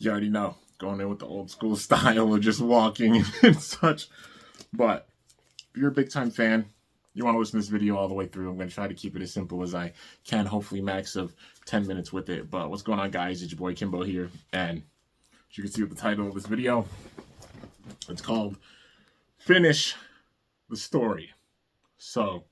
You already know, going in with the old school style of just walking and such. But if you're a big time fan, you want to listen to this video all the way through, I'm going to try to keep it as simple as I can, hopefully max of 10 minutes with it. But what's going on, guys? It's your boy Kimbo here, and as you can see with the title of this video, it's called Finish the Story. So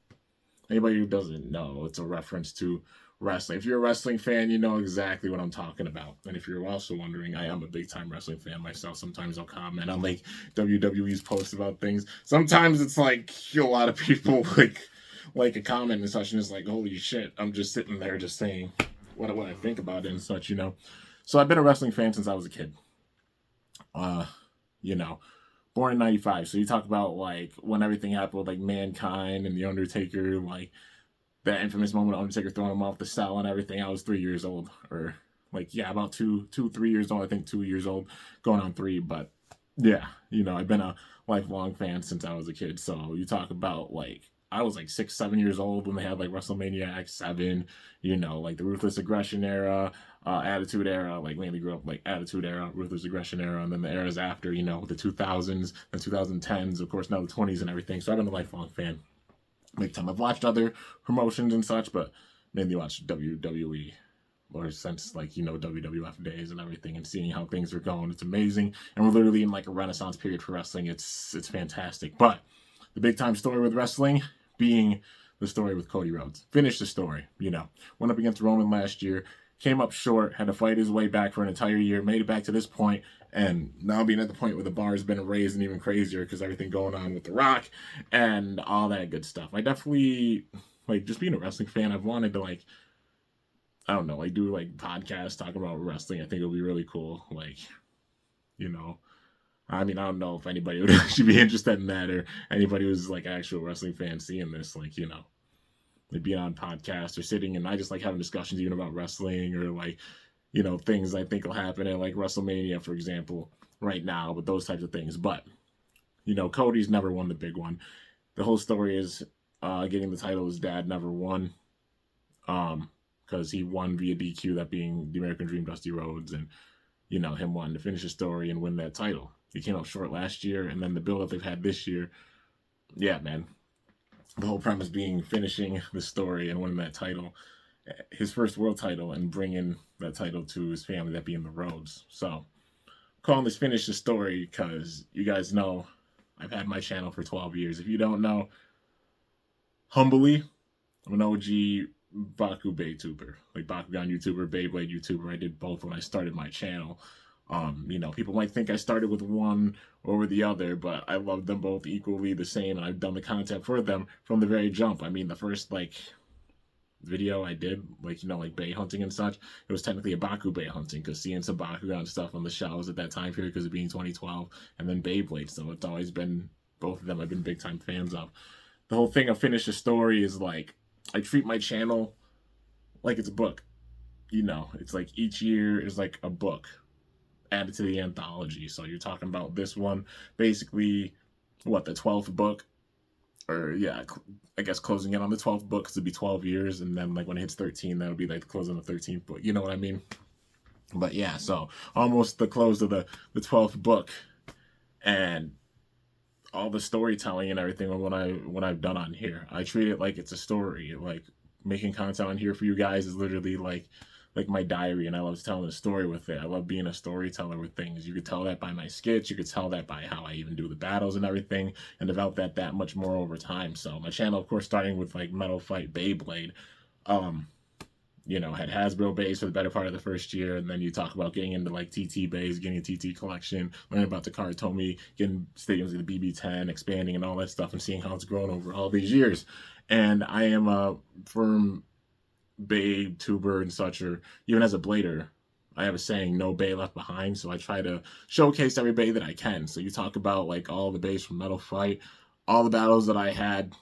anybody who doesn't know, it's a reference to wrestling. If you're a wrestling fan, you know exactly what I'm talking about. And if you're also wondering, I am a big time wrestling fan myself. Sometimes I'll comment on like WWE's posts about things. Sometimes it's like a lot of people like a comment and such, and it's like, holy shit, I'm just sitting there just saying what I think about it and such, you know. So I've been a wrestling fan since I was a kid. You know, born in 95. So you talk about like when everything happened with like Mankind and The Undertaker, like that infamous moment of Undertaker throwing him off the cell and everything. I was 3 years old, or like, yeah, about 3 years old. I think 2 years old, going on 3. But yeah, you know, I've been a lifelong fan since I was a kid. So you talk about like, I was like 6, 7 years old when they had like WrestleMania X7, you know, like the Ruthless Aggression era, Attitude Era, like mainly grew up like Attitude Era, Ruthless Aggression Era, and then the eras after, you know, the 2000s, the 2010s, of course, now the 20s and everything. So I've been a lifelong fan. Big time. I've watched other promotions and such, but mainly watched WWE, or since like, you know, WWF days and everything, and seeing how things are going. It's amazing, and we're literally in like a renaissance period for wrestling. It's fantastic. But the big time story with wrestling being the story with Cody Rhodes. Finish the story, you know. Went up against Roman last year, came up short, had to fight his way back for an entire year, made it back to this point, and now being at the point where the bar has been raised and even crazier because everything going on with The Rock and all that good stuff. I definitely, like, just being a wrestling fan, I've wanted to, like, I don't know, like, do, like, podcasts talking about wrestling. I think it would be really cool. Like, you know, I mean, I don't know if anybody would actually be interested in that, or anybody who's, like, actual wrestling fan seeing this, like, you know, like being on podcasts or sitting, and I just like having discussions even about wrestling, or like, you know, things I think will happen at like WrestleMania, for example, right now, with those types of things. But, you know, Cody's never won the big one. The whole story is getting the title his dad never won, because he won via DQ, that being the American Dream, Dusty Rhodes, and, you know, him wanting to finish the story and win that title. He came up short last year, and then the build that they've had this year, yeah, man. The whole premise being finishing the story and winning that title, his first world title, and bringing that title to his family, that being the Rhodes. So, calling this Finish the Story because you guys know I've had my channel for 12 years. If you don't know, humbly, I'm an OG Bakube YouTuber, like Bakugan YouTuber, Beyblade YouTuber. I did both when I started my channel. You know, people might think I started with one over the other, but I love them both equally the same, and I've done the content for them from the very jump. I mean, the first like video I did, like, you know, like Bay hunting and such, it was technically a Baku Bay hunting, because seeing some Bakugan stuff on the shelves at that time period, because of being 2012, and then Beyblade. So it's always been, both of them I've been big time fans of. The whole thing of Finish the Story is like, I treat my channel like it's a book. You know, it's like each year is like a book added to the anthology. So you're talking about this one, basically, what, the 12th book? Or yeah, I guess closing in on the 12th book, because it'd be 12 years, and then like when it hits 13, that would be like the close on the 13th book. You know what I mean? But yeah, so almost the close of the 12th book, and all the storytelling and everything of what I've done on here. I treat it like it's a story. Like, making content on here for you guys is literally like my diary, and I love telling a story with it. I love being a storyteller with things. You could tell that by my skits. You could tell that by how I even do the battles and everything, and develop that much more over time. So my channel, of course, starting with like Metal Fight Beyblade, you know, had Hasbro bays for the better part of the first year, and then you talk about getting into like TT bays, getting a TT collection, learning about the Karatomi, getting stadiums like the BB10, expanding and all that stuff, and seeing how it's grown over all these years. And I am a firm Bay tuber and such, or even as a blader, I have a saying, no bay left behind. So I try to showcase every bay that I can. So you talk about like all the bays from Metal Fight, all the battles that I had,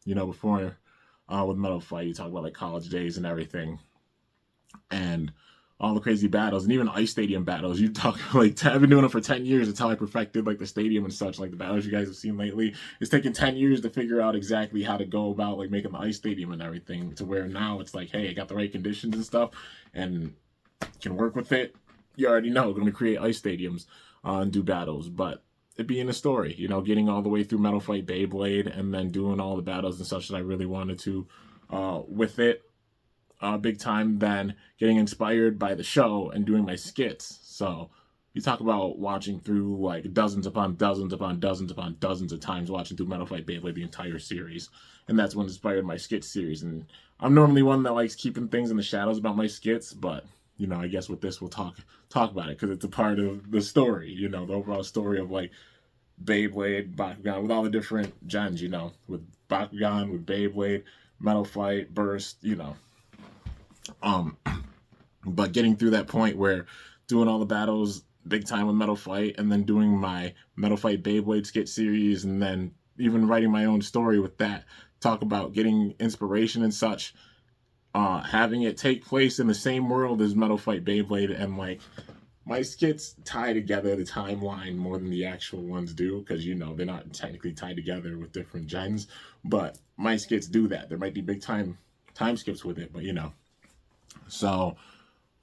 you know, before with Metal Fight. You talk about like college days and everything, and all the crazy battles, and even ice stadium battles. You talk like, I've been doing it for 10 years. It's how I perfected like the stadium and such. Like the battles you guys have seen lately, it's taken 10 years to figure out exactly how to go about like making the ice stadium and everything, to where now it's like, hey, I got the right conditions and stuff, and can work with it. you already know, going to create ice stadiums and do battles. But it being a story, you know, getting all the way through Metal Fight Beyblade and then doing all the battles and such that I really wanted to with it big time, then getting inspired by the show and doing my skits. So you talk about watching through like dozens upon dozens upon dozens upon dozens of times watching through Metal Fight Beyblade the entire series, and that's what inspired my skit series. And I'm normally one that likes keeping things in the shadows about my skits, but you know, I guess with this we'll talk about it because it's a part of the story. You know, the overall story of like Beyblade, Bakugan, with all the different gens. You know, with Bakugan, with Beyblade, Metal Fight, Burst. You know, um, but getting through that point where doing all the battles big time with Metal Fight and then doing my Metal Fight Beyblade skit series and then even writing my own story with that, talk about getting inspiration and such, having it take place in the same world as Metal Fight Beyblade, and like my skits tie together the timeline more than the actual ones do, because you know they're not technically tied together with different gens, but my skits do that. There might be big time skips with it, but you know. So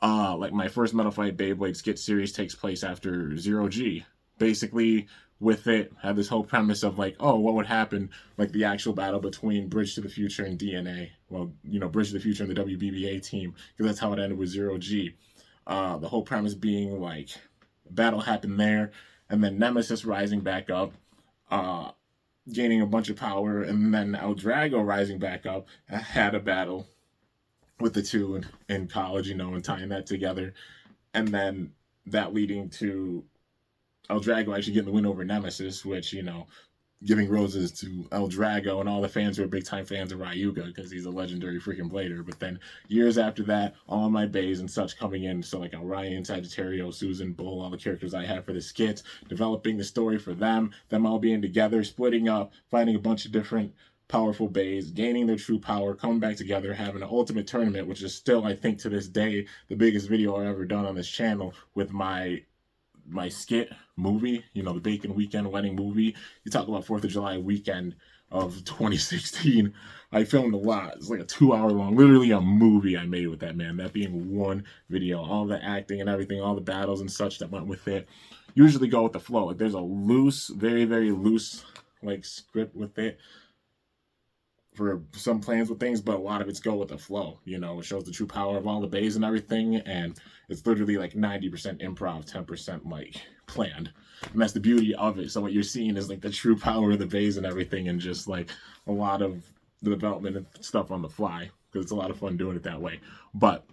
like my first Metal Fight Beyblade skit series takes place after Zero G. Basically, with it, had this whole premise of like, oh, what would happen, like the actual battle between Bridge to the Future and DNA. Well, you know, Bridge to the Future and the WBBA team, because that's how it ended with Zero G. The whole premise being like, battle happened there, and then Nemesis rising back up, gaining a bunch of power, and then El Drago rising back up, had a battle with the two in college, you know, and tying that together. And then that leading to El Drago actually getting the win over Nemesis, which, you know, giving roses to El Drago and all the fans who are big time fans of Ryuga because he's a legendary freaking blader. But then years after that, all my bays and such coming in. So like Orion, Sagittario, Susan, Bull, all the characters I have for the skits, developing the story for them all being together, splitting up, finding a bunch of different powerful bays, gaining their true power, coming back together, having an ultimate tournament, which is still, I think, to this day, the biggest video I've ever done on this channel with my skit movie, you know, the Bacon Weekend Wedding movie. You talk about 4th of July weekend of 2016. I filmed a lot. It's like a 2-hour long, literally a movie I made with that, man. That being one video, all the acting and everything, all the battles and such that went with it. Usually go with the flow. Like there's a loose, very, very loose like script with it for some plans with things, but a lot of it's go with the flow. You know, it shows the true power of all the bays and everything, and it's literally like 90% improv, 10% like planned. And that's the beauty of it. So what you're seeing is like the true power of the bays and everything, and just like a lot of the development and stuff on the fly, because it's a lot of fun doing it that way. But,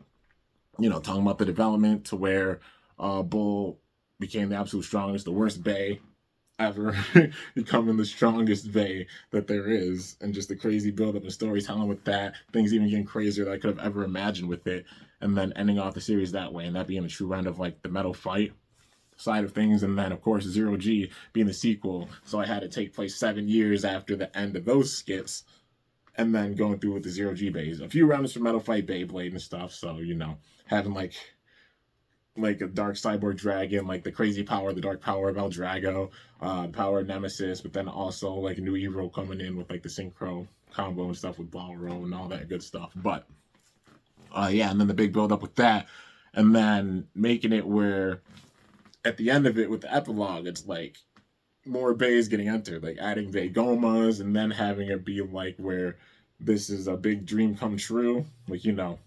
you know, talking about the development to where Bull became the absolute strongest, the worst bay ever, becoming the strongest Vey that there is, and just the crazy build-up and storytelling with that, things even getting crazier than I could have ever imagined with it, and then ending off the series that way, and that being a true end of like the Metal Fight side of things, and then of course Zero G being the sequel, so I had to take place 7 years after the end of those skits, and then going through with the Zero G bays, a few rounds for Metal Fight Beyblade and stuff, so you know, having like a dark cyborg dragon, like the crazy power, the dark power of El Drago, power of Nemesis, but then also like a new hero coming in with like the synchro combo and stuff with Balro and all that good stuff. But yeah, and then the big build up with that, and then making it where at the end of it with the epilogue, it's like more bays getting entered, like adding Vegomas, and then having it be like where this is a big dream come true, like, you know,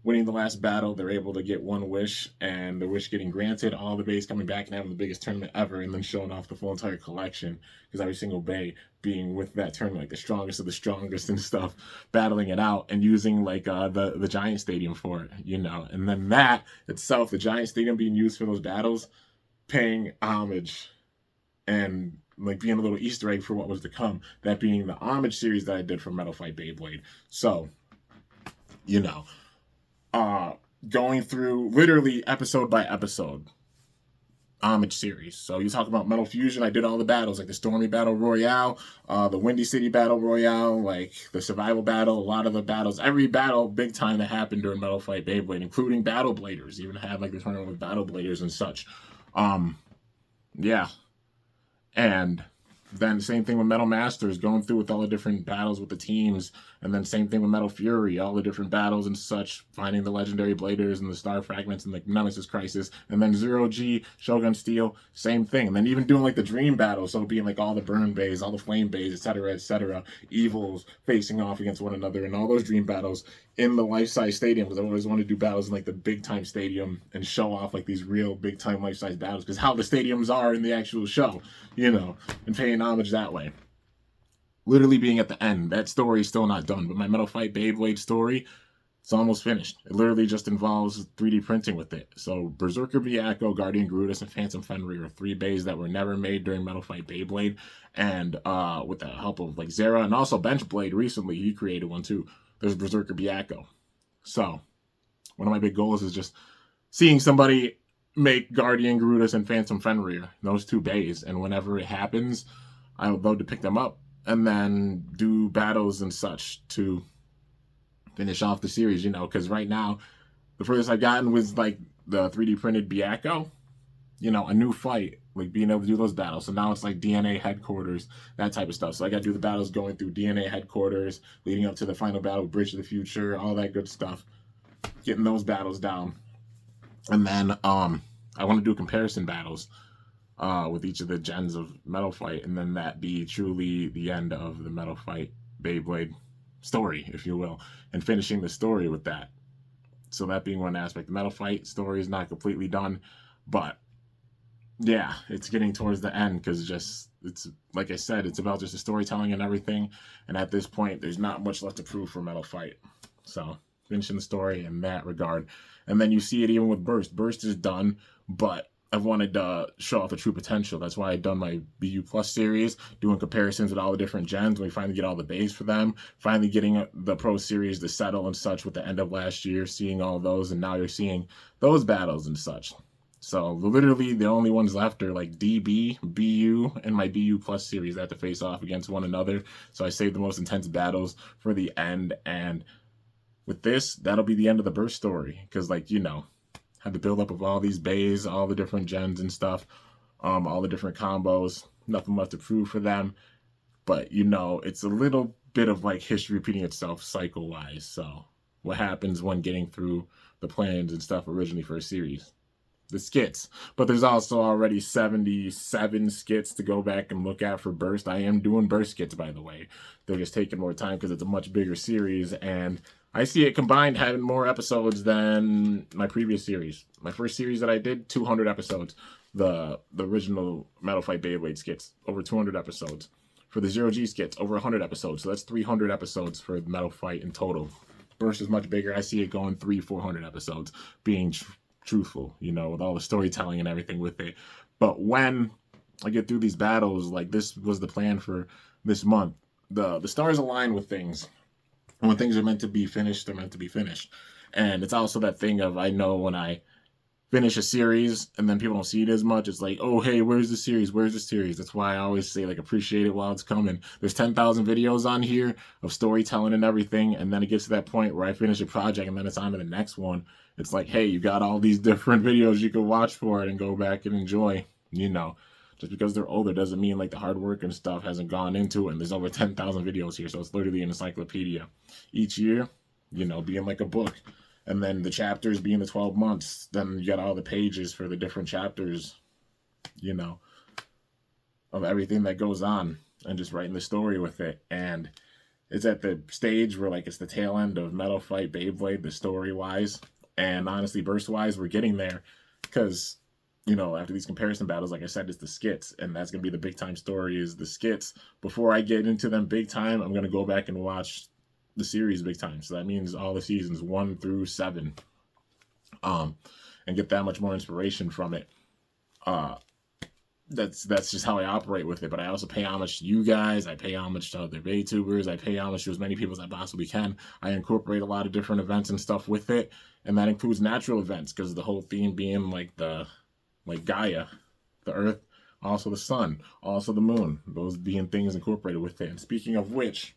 winning the last battle, they're able to get one wish, and the wish getting granted, all the bays coming back and having the biggest tournament ever, and then showing off the full entire collection, because every single bay being with that tournament, like the strongest of the strongest and stuff, battling it out, and using like the Giant Stadium for it, you know, and then that itself, the Giant Stadium being used for those battles, paying homage and like being a little Easter egg for what was to come, that being the homage series that I did for Metal Fight Beyblade. So, you know, going through literally episode by episode homage series. So you talk about Metal Fusion, I did all the battles, like the Stormy Battle Royale, the Windy City Battle Royale, like the Survival Battle, a lot of the battles, every battle big time that happened during Metal Fight Beyblade, including Battle Bladers, even had like the tournament with Battle Bladers and such. Yeah. And then same thing with Metal Masters, going through with all the different battles with the teams, And then same thing with Metal Fury, all the different battles and such, finding the legendary bladers and the star fragments and the Nemesis Crisis. And then Zero G, Shogun Steel, same thing. And then even doing like the dream battles, so being like all the burn bays, all the flame bays, etc., evils facing off against one another, and all those dream battles in the life-size stadium, because I always wanted to do battles in like the big-time stadium and show off like these real big-time life-size battles, because how the stadiums are in the actual show, and paying homage that way. Literally being at the end, that story is still not done, but my Metal Fight Beyblade story, it's almost finished. It literally just involves 3D printing with it. So Berserker Byakko, Guardian Garudus, and Phantom Fenrir are 3 bays that were never made during Metal Fight Beyblade, and with the help of like Zera and also Benchblade recently, he created one too. There's Berserker Byakko. So one of my big goals is just seeing somebody make Guardian Garudus and Phantom Fenrir, those 2 bays, and whenever it happens, I would love to pick them up and then do battles and such to finish off the series, because right now, the furthest I've gotten was like the 3D printed Byakko, a new fight, like being able to do those battles. So now it's like DNA headquarters, that type of stuff. So I got to do the battles going through DNA headquarters, leading up to the final battle, Bridge to the Future, all that good stuff, getting those battles down. And then I want to do comparison battles with each of the gens of Metal Fight, and then that be truly the end of the Metal Fight Beyblade story, if you will, and finishing the story with that. So that being one aspect. The Metal Fight story is not completely done, but yeah, it's getting towards the end, because it's like I said, it's about just the storytelling and everything, and at this point there's not much left to prove for Metal Fight. So finishing the story in that regard. And then you see it even with Burst is done, but I've wanted to show off the true potential. That's why I've done my BU Plus series, doing comparisons with all the different gens. We finally get all the bays for them. Finally getting the Pro Series to settle and such with the end of last year, seeing all those, and now you're seeing those battles and such. So literally the only ones left are like DB, BU, and my BU Plus series that have to face off against one another. So I saved the most intense battles for the end. And with this, that'll be the end of the Burst story. Because had the build up of all these bays, all the different gens and stuff, all the different combos, nothing left to prove for them. But it's a little bit of like history repeating itself cycle wise. So what happens when getting through the plans and stuff originally for a series? The skits. But there's also already 77 skits to go back and look at for Burst. I am doing Burst skits, by the way. They're just taking more time because it's a much bigger series, and I see it combined having more episodes than my previous series. My first series that I did, 200 episodes. The original Metal Fight Beyblade skits, over 200 episodes. For the Zero G skits, over 100 episodes. So that's 300 episodes for Metal Fight in total. Burst is much bigger. I see it going 300-400 episodes, being truthful, with all the storytelling and everything with it. But when I get through these battles, like this was the plan for this month. The stars align with things. And when things are meant to be finished, they're meant to be finished. And it's also that thing of, I know when I finish a series and then people don't see it as much, it's like, oh, hey, where's the series? Where's the series? That's why I always say, like, appreciate it while it's coming. There's 10,000 videos on here of storytelling and everything. And then it gets to that point where I finish a project and then it's on to the next one. It's like, hey, you got all these different videos you can watch for it and go back and enjoy, Just because they're older doesn't mean like the hard work and stuff hasn't gone into it. And there's over 10,000 videos here. So it's literally an encyclopedia. Each year, being like a book. And then the chapters being the 12 months. Then you got all the pages for the different chapters, of everything that goes on. And just writing the story with it. And it's at the stage where like it's the tail end of Metal Fight Beyblade, the story-wise. And honestly, Burst-wise, we're getting there. Because after these comparison battles, like I said, it's the skits, and that's going to be the big time story is the skits. Before I get into them big time, I'm going to go back and watch the series big time. So that means all the seasons 1 through 7, and get that much more inspiration from it. That's just how I operate with it. But I also pay homage to you guys. I pay homage to other VTubers. I pay homage to as many people as I possibly can. I incorporate a lot of different events and stuff with it, and that includes natural events, because the whole theme being like Gaia, the Earth, also the Sun, also the Moon. Those being things incorporated with it. And speaking of which,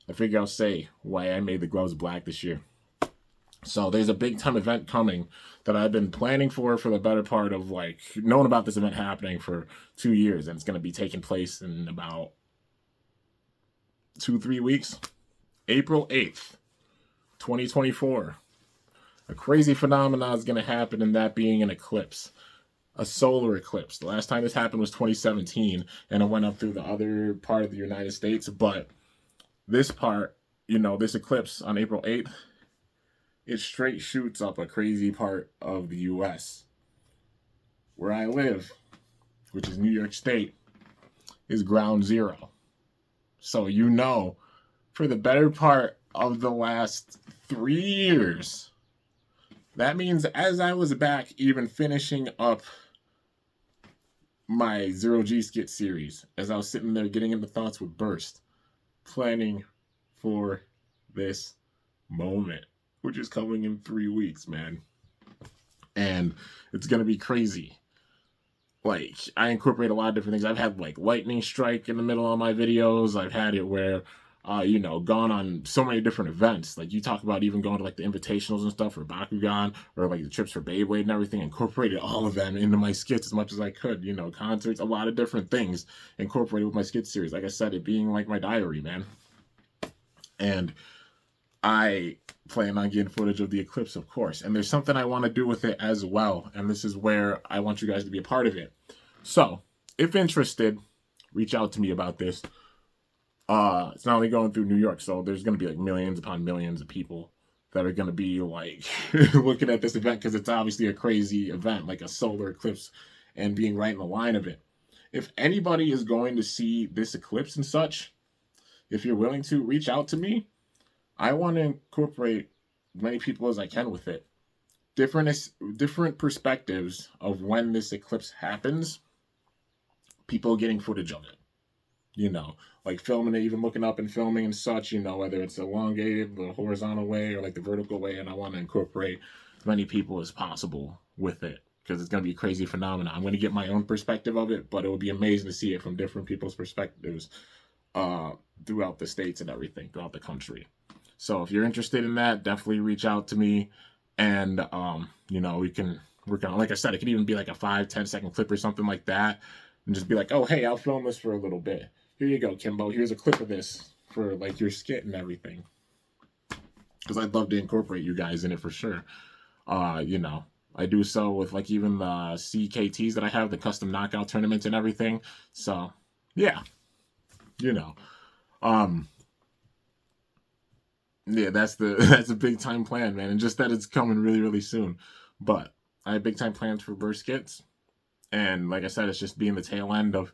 I figure I'll say why I made the gloves black this year. So there's a big time event coming that I've been planning for the better part of knowing about this event happening for 2 years. And it's going to be taking place in about 2-3 weeks. April 8th, 2024. A crazy phenomenon is going to happen, and that being an eclipse. A solar eclipse. The last time this happened was 2017, and it went up through the other part of the United States, but this part, this eclipse on April 8th, it straight shoots up a crazy part of the US. Where I live, which is New York State, is ground zero. So for the better part of the last 3 years, that means as I was back even finishing up my Zero G skit series, as I was sitting there getting into thoughts with Burst, planning for this moment, which is coming in 3 weeks, man. And it's going to be crazy. Like, I incorporate a lot of different things. I've had, like, lightning strike in the middle of my videos. I've had it where, gone on so many different events. Like, you talk about even going to, like, the invitationals and stuff for Bakugan, or, like, the trips for Beyblade and everything. Incorporated all of them into my skits as much as I could. Concerts, a lot of different things incorporated with my skit series. Like I said, it being, like, my diary, man. And I plan on getting footage of the eclipse, of course. And there's something I want to do with it as well. And this is where I want you guys to be a part of it. So, if interested, reach out to me about this. It's not only going through New York, so there's going to be like millions upon millions of people that are going to be like looking at this event, because it's obviously a crazy event, like a solar eclipse, and being right in the line of it. If anybody is going to see this eclipse and such, if you're willing to, reach out to me. I want to incorporate as many people as I can with it. Different perspectives of when this eclipse happens. People getting footage of it. Like filming it, even looking up and filming and such, whether it's elongated, the horizontal way, or like the vertical way. And I want to incorporate as many people as possible with it, because it's going to be a crazy phenomenon. I'm going to get my own perspective of it, but it would be amazing to see it from different people's perspectives throughout the states and everything, throughout the country. So if you're interested in that, definitely reach out to me, and we can work on it. Like I said, it could even be like a 5-10 second clip or something like that, and just be like, oh, hey, I'll film this for a little bit. Here you go, Kimbo. Here's a clip of this for like your skit and everything. Because I'd love to incorporate you guys in it for sure. I do so with like even the CKTs that I have, the custom knockout tournaments and everything. So yeah, yeah, that's a big time plan, man. And just that it's coming really, really soon. But I have big time plans for burst skits. And like I said, it's just being the tail end of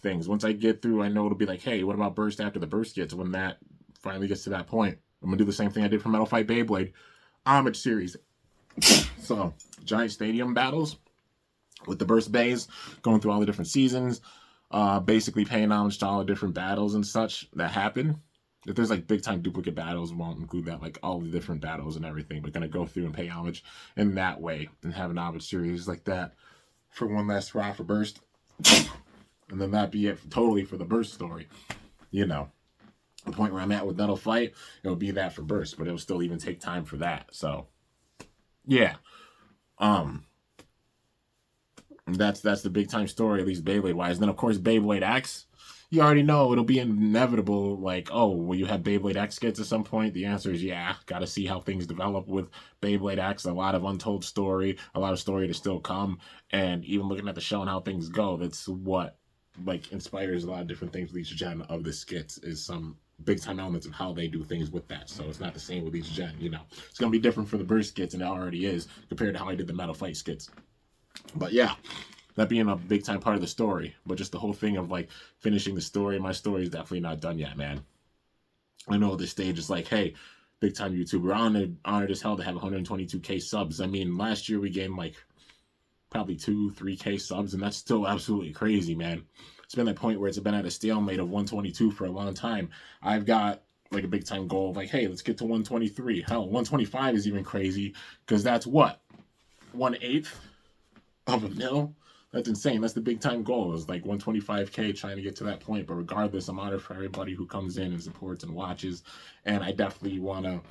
things. Once I get through, I know it'll be like, hey, what about burst after the burst skits? When that finally gets to that point, I'm gonna do the same thing I did for Metal Fight Beyblade homage series. So giant stadium battles with the burst bays, going through all the different seasons, basically paying homage to all the different battles and such that happen. If there's like big time duplicate battles, won't include that, like all the different battles and everything, but gonna go through and pay homage in that way and have an homage series like that for one last hurrah for burst. And then that be it totally for the burst story. The point where I'm at with Metal Fight, it'll be that for burst, but it'll still even take time for that. So yeah. That's the big time story, at least Beyblade wise. And then of course Beyblade X, you already know it'll be inevitable. Like, oh, will you have Beyblade X skits at some point? The answer is yeah. Got to see how things develop with Beyblade X. A lot of untold story, a lot of story to still come. And even looking at the show and how things go, that's what like inspires a lot of different things with each gen of the skits, is some big time elements of how they do things with that. So it's not the same with each gen. It's gonna be different for the burst skits, and it already is, compared to how I did the Metal Fight skits. But yeah, that being a big time part of the story. But just the whole thing of like finishing the story, my story is definitely not done yet, man. I know at this stage it's like, hey, big time YouTuber, honored as hell to have 122k subs. I mean, last year we gained like probably 2-3k subs, and that's still absolutely crazy, man. It's been that point where it's been at a stalemate of 122 for a long time. I've got like a big time goal of like, hey, let's get to 123. Hell, 125 is even crazy, because that's what, 1/8 of a mil. That's insane. That's the big time goal, is like 125k, trying to get to that point. But regardless, I'm honored for everybody who comes in and supports and watches, and I definitely want to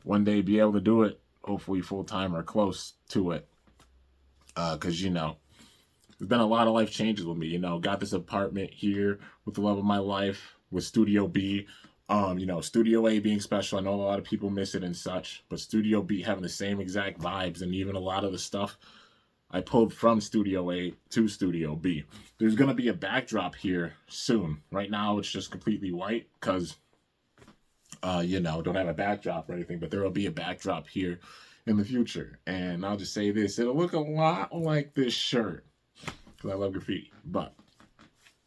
one day be able to do it, hopefully full time or close to it. Because there's been a lot of life changes with me. Got this apartment here with the love of my life with Studio B, Studio A being special. I know a lot of people miss it and such, but Studio B having the same exact vibes, and even a lot of the stuff I pulled from Studio A to Studio B. There's gonna be a backdrop here soon. Right now, it's just completely white because don't have a backdrop or anything, but there will be a backdrop here in the future. And I'll just say this: it'll look a lot like this shirt because I love graffiti, but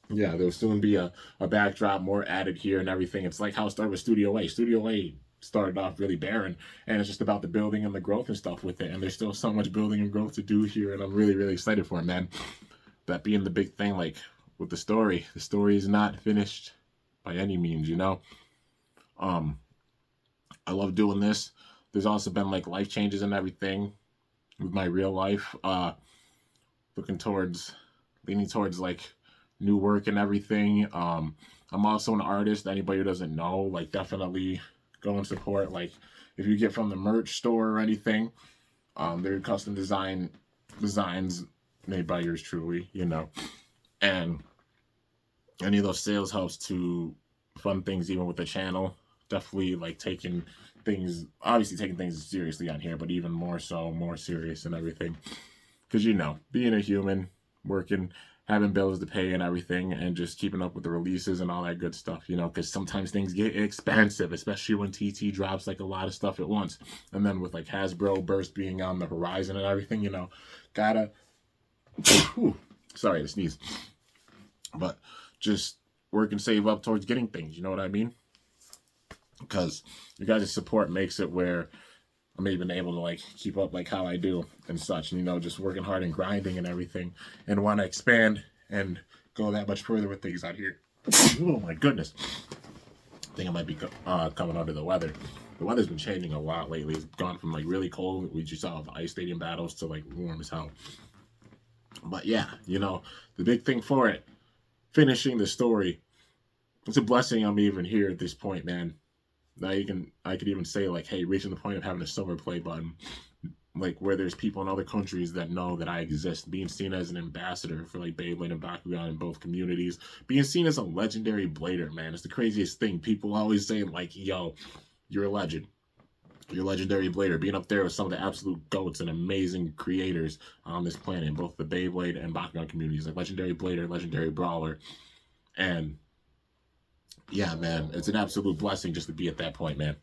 yeah, there'll soon be a backdrop more added here and everything. It's like how it started with Studio A. Studio A started off really barren, and it's just about the building and the growth and stuff with it. And there's still so much building and growth to do here, and I'm really, really excited for it, man. That being the big thing, like with the story is not finished by any means, I love doing this. There's also been like life changes and everything with my real life. Looking towards, leaning towards like new work and everything. I'm also an artist. Anybody who doesn't know, like, definitely go and support. Like, if you get from the merch store or anything, they're custom designs made by yours truly, and any of those sales helps to fund things, even with the channel. Definitely like obviously taking things seriously on here, but even more so, more serious and everything. Because being a human, working, having bills to pay and everything, and just keeping up with the releases and all that good stuff, because sometimes things get expensive, especially when TT drops like a lot of stuff at once. And then with like Hasbro Burst being on the horizon and everything, gotta, sorry to sneeze, but just work and save up towards getting things, you know what I mean? Because you guys' support makes it where I'm even able to like keep up like how I do and such, just working hard and grinding and everything, and want to expand and go that much further with things out here. Oh my goodness. I think I might be coming under the weather. The weather's been changing a lot lately. It's gone from like really cold, we just saw the ice stadium battles, to like warm as hell. But yeah, the big thing for it, finishing the story, it's a blessing I'm even here at this point, man. Now I could even say like, hey, reaching the point of having a silver play button, like where there's people in other countries that know that I exist, being seen as an ambassador for like Beyblade and Bakugan in both communities, being seen as a legendary blader, man. It's the craziest thing. People always say like, yo, you're a legend. You're a legendary blader. Being up there with some of the absolute goats and amazing creators on this planet, in both the Beyblade and Bakugan communities, like legendary blader, legendary brawler, and yeah, man, it's an absolute blessing just to be at that point, man.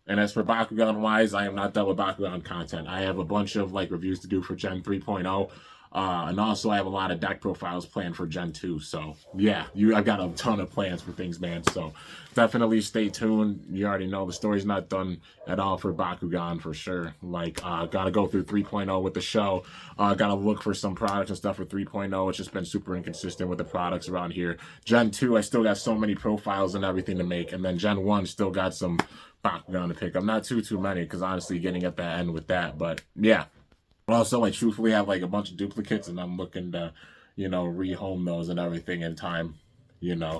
And as for Bakugan wise, I am not done with Bakugan content. I have a bunch of like reviews to do for Gen 3.0. And also I have a lot of deck profiles planned for Gen 2. So yeah, I've got a ton of plans for things, man. So definitely stay tuned. You already know the story's not done at all for Bakugan for sure. Like, gotta go through 3.0 with the show. Gotta look for some products and stuff for 3.0. It's just been super inconsistent with the products around here. Gen 2, I still got so many profiles and everything to make. And then Gen 1 still got some Bakugan to pick up. Not too many, because honestly getting at the end with that. But yeah. Also, like, truthfully, have like a bunch of duplicates, and I'm looking to, rehome those and everything in time,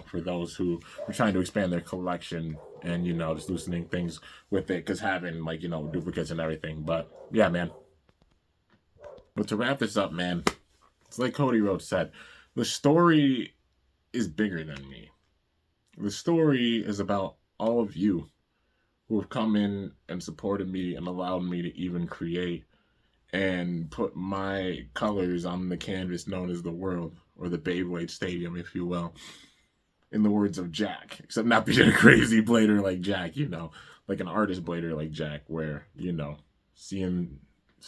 for those who are trying to expand their collection and, just loosening things with it, because having like, duplicates and everything. But yeah, man. But to wrap this up, man, it's like Cody Rhodes said, the story is bigger than me. The story is about all of you who have come in and supported me and allowed me to even create and put my colors on the canvas known as the world, or the Beyblade Stadium, if you will, in the words of Jack. Except not being a crazy blader like Jack, like an artist blader like Jack, where, seeing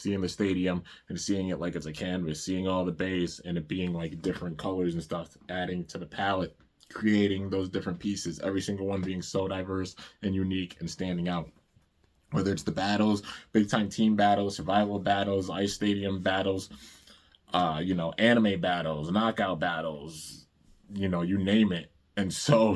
the stadium and seeing it like it's a canvas, seeing all the base and it being like different colors and stuff, adding to the palette, creating those different pieces, every single one being so diverse and unique and standing out. Whether it's the battles, big time team battles, survival battles, ice stadium battles, anime battles, knockout battles, you name it. And so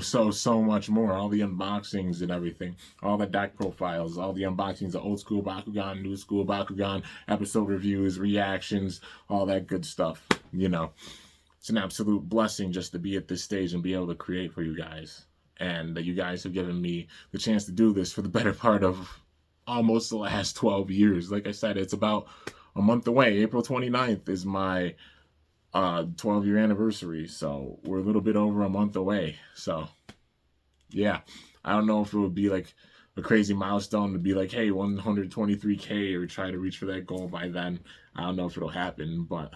much more. All the unboxings and everything, all the deck profiles, all the unboxings of old school Bakugan, new school Bakugan, episode reviews, reactions, all that good stuff. It's an absolute blessing just to be at this stage and be able to create for you guys. And that you guys have given me the chance to do this for the better part of almost the last 12 years. Like I said, it's about a month away. April 29th is my 12-year anniversary. So we're a little bit over a month away. So yeah, I don't know if it would be like a crazy milestone to be like, hey, 123K, or try to reach for that goal by then. I don't know if it'll happen, but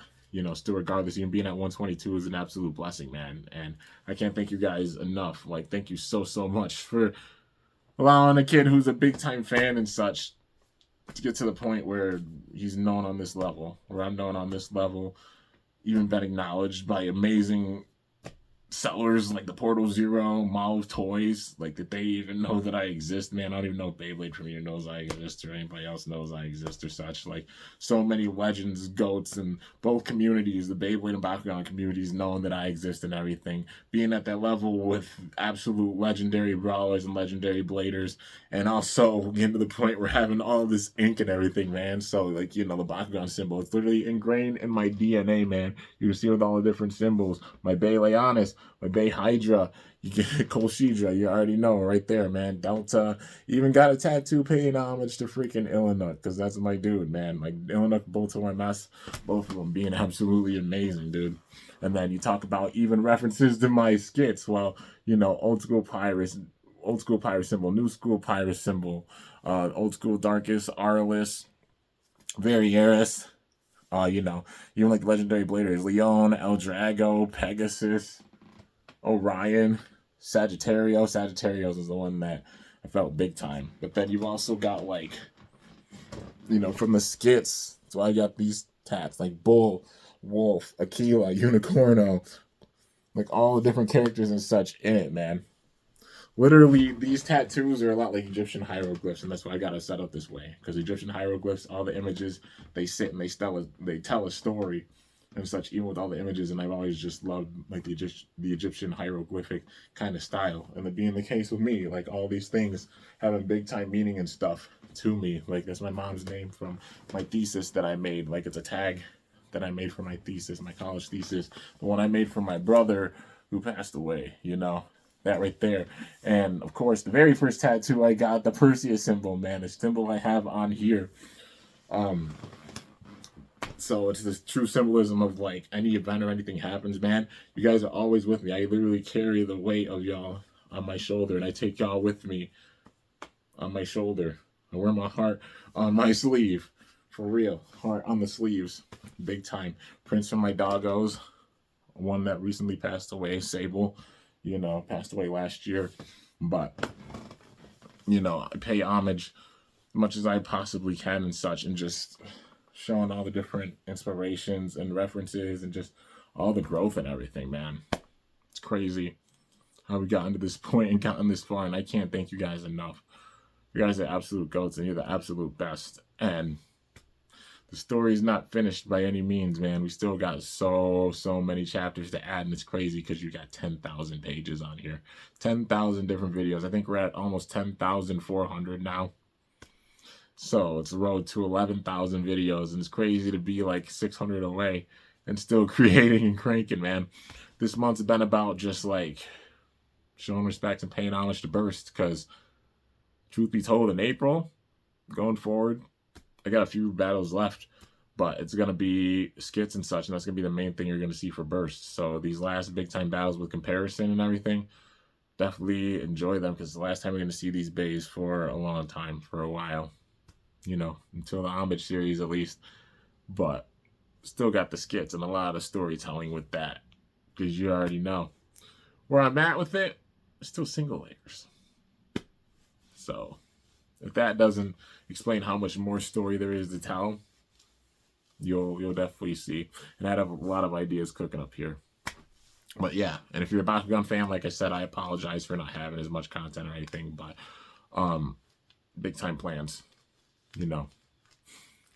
still, regardless, even being at 122 is an absolute blessing, man. And I can't thank you guys enough. Like, thank you so much for allowing a kid who's a big time fan and such to get to the point where he's known on this level, where I'm known on this level, even been acknowledged by amazing sellers like the Portal Zero, Mauve Toys, like that they even know that I exist, man. I don't even know if Beyblade Premier knows I exist or anybody else knows I exist or such. Like, so many legends, goats, and both communities, the Beyblade and Bakugan communities, knowing that I exist and everything. Being at that level with absolute legendary brawlers and legendary bladers, and also getting to the point where having all this ink and everything, man. So, like, the Bakugan symbol, it's literally ingrained in my DNA, man. You can see with all the different symbols. My Bay Leonis, my Bay Hydra, you get Kolshidra, you already know right there, man. Don't even got a tattoo paying homage to freaking Illinook, because that's my dude, man. Like, Illinook, both of my mess, both of them being absolutely amazing, dude. And then you talk about even references to my skits. Well, old school Pyrus symbol, new school Pyrus symbol, old school Darkest, Arliss, Varieris, even like legendary bladers, Leon, El Drago, Pegasus, Orion, Sagittarius. Sagittarius is the one that I felt big time. But then you've also got, like, from the skits. So I got these tats like Bull, Wolf, Aquila, Unicorno, like all the different characters and such in it, man. Literally, these tattoos are a lot like Egyptian hieroglyphs, and that's why I got it set up this way. Because Egyptian hieroglyphs, all the images, they sit and they tell a story and such, even with all the images. And I've always just loved like the Egyptian hieroglyphic kind of style, and it being the case with me, like all these things having big time meaning and stuff to me. Like, that's my mom's name from my thesis that I made. Like, it's a tag that I made for my thesis, my college thesis, the one I made for my brother who passed away. That right there. And of course, the very first tattoo I got, the Perseus symbol, man, the symbol I have on here. So it's this true symbolism of, like, any event or anything happens, man, you guys are always with me. I literally carry the weight of y'all on my shoulder, and I take y'all with me on my shoulder. I wear my heart on my sleeve. For real. Heart on the sleeves. Big time. Prince from my doggos. One that recently passed away, Sable. Passed away last year. But, I pay homage as much as I possibly can and such, and just showing all the different inspirations and references and just all the growth and everything, man. It's crazy how we gotten to this point and gotten this far, and I can't thank you guys enough. You guys are absolute goats, and you're the absolute best. And the story's not finished by any means, man. We still got so many chapters to add, and it's crazy because you got 10,000 pages on here. 10,000 different videos. I think we're at almost 10,400 now. So it's a road to 11,000 videos, and it's crazy to be like 600 away and still creating and cranking, man. This month's been about just, like, showing respect and paying homage to Burst, because truth be told, in April, going forward, I got a few battles left, but it's going to be skits and such, and that's going to be the main thing you're going to see for Burst. So these last big-time battles with comparison and everything, definitely enjoy them, because the last time we're going to see these bays for a long time, for a while, until the homage series at least. But still got the skits and a lot of storytelling with that, because you already know where I'm at with it. Still single layers. So if that doesn't explain how much more story there is to tell, you'll definitely see. And I have a lot of ideas cooking up here. But yeah, and if you're a Bakugan fan, like I said, I apologize for not having as much content or anything, but big time plans, And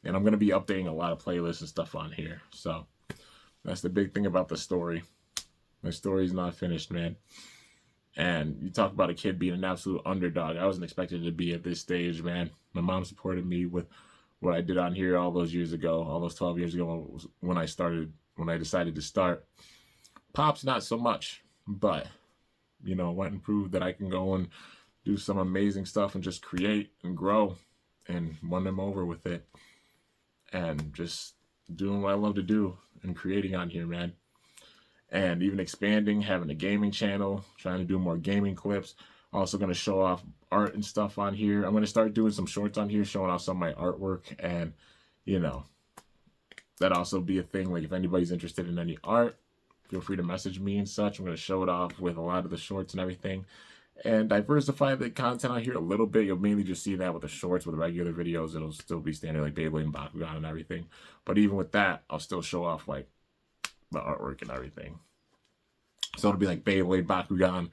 I'm going to be updating a lot of playlists and stuff on here. So that's the big thing about the story. My story's not finished, man. And you talk about a kid being an absolute underdog. I wasn't expected to be at this stage, man. My mom supported me with what I did on here all those years ago, all those 12 years ago when I decided to start. Pops, not so much, but, went and proved that I can go and do some amazing stuff and just create and grow and won them over with it. And just doing what I love to do and creating on here, man. And even expanding, having a gaming channel, trying to do more gaming clips. Also going to show off art and stuff on here. I'm going to start doing some shorts on here showing off some of my artwork, and you know, that also be a thing. Like if anybody's interested in any art, feel free to message me and such. I'm going to show it off with a lot of the shorts and everything, and diversify the content on here a little bit. You'll mainly just see that with the shorts. With the regular videos, it'll still be standard like Beyblade and Bakugan and everything. But even with that, I'll still show off like the artwork and everything. So it'll be like Beyblade, Bakugan,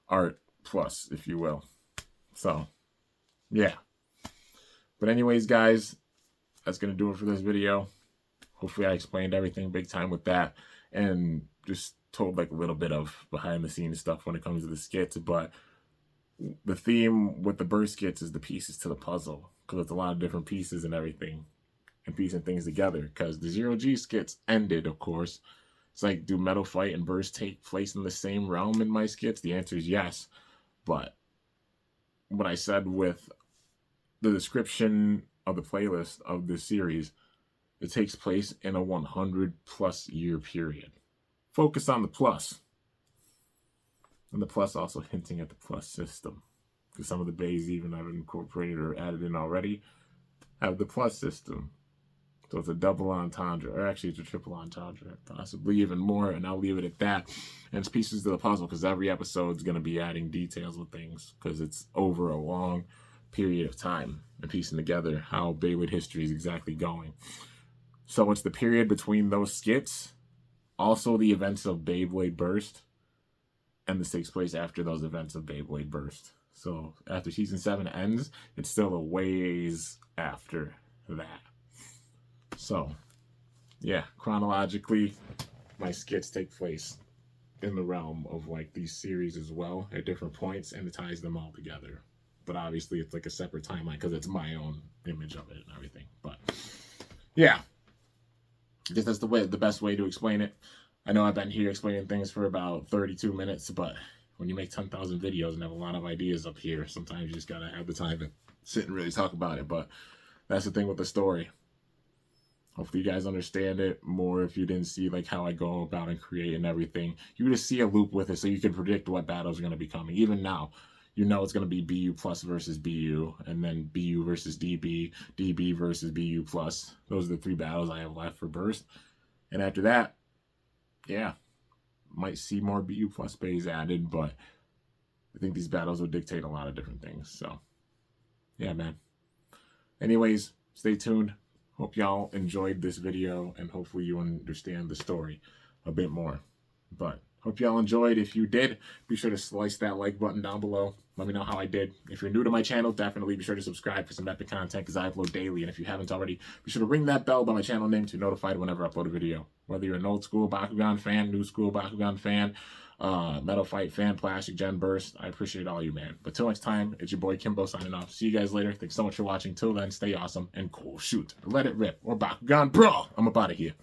art plus, if you will. So, yeah. But anyways, guys, that's going to do it for this video. Hopefully I explained everything big time with that, and just told like a little bit of behind the scenes stuff when it comes to the skits. But the theme with the burst skits is the pieces to the puzzle, because it's a lot of different pieces and everything, and piecing things together. Because the Zero-G skits ended, of course. It's like, do Metal Fight and Burst take place in the same realm in my skits? The answer is yes. But what I said with the description of the playlist of this series, it takes place in a 100+ year period. Focus on the plus. And the plus also hinting at the plus system. Because some of the bays even I've incorporated or added in already have the plus system. So it's a double entendre, or actually it's a triple entendre, possibly even more, and I'll leave it at that. And it's pieces to the puzzle, because every episode is going to be adding details with things, because it's over a long period of time and piecing together how Beyblade history is exactly going. So it's the period between those skits, also the events of Beyblade Burst, and this takes place after those events of Beyblade Burst. So after season 7 ends, it's still a ways after that. So, yeah, chronologically, my skits take place in the realm of like these series as well at different points, and it ties them all together. But obviously, it's like a separate timeline because it's my own image of it and everything. But yeah, I guess that's the best way to explain it. I know I've been here explaining things for about 32 minutes, but when you make 10,000 videos and have a lot of ideas up here, sometimes you just gotta have the time to sit and really talk about it. But that's the thing with the story. Hopefully you guys understand it more if you didn't see like how I go about and create and everything. You just see a loop with it so you can predict what battles are going to be coming. Even now, you know it's going to be BU plus versus BU, and then BU versus DB, DB versus BU plus. Those are the 3 battles I have left for Burst. And after that, yeah, might see more BU plus bays added, but I think these battles will dictate a lot of different things. So, yeah, man. Anyways, stay tuned. Hope y'all enjoyed this video, and hopefully you understand the story a bit more. But hope y'all enjoyed. If you did, be sure to slice that like button down below. Let me know how I did. If you're new to my channel, definitely be sure to subscribe for some epic content, because I upload daily. And if you haven't already, be sure to ring that bell by my channel name to be notified whenever I upload a video. Whether you're an old school Bakugan fan, new school Bakugan fan, Metal Fight fan, Plastic Gen Burst, I appreciate all you, man. But till next time, it's your boy Kimbo signing off. See you guys later. Thanks so much for watching. Till then, stay awesome and cool. Shoot, let it rip, or Bakugan, bro. I'm up out of here.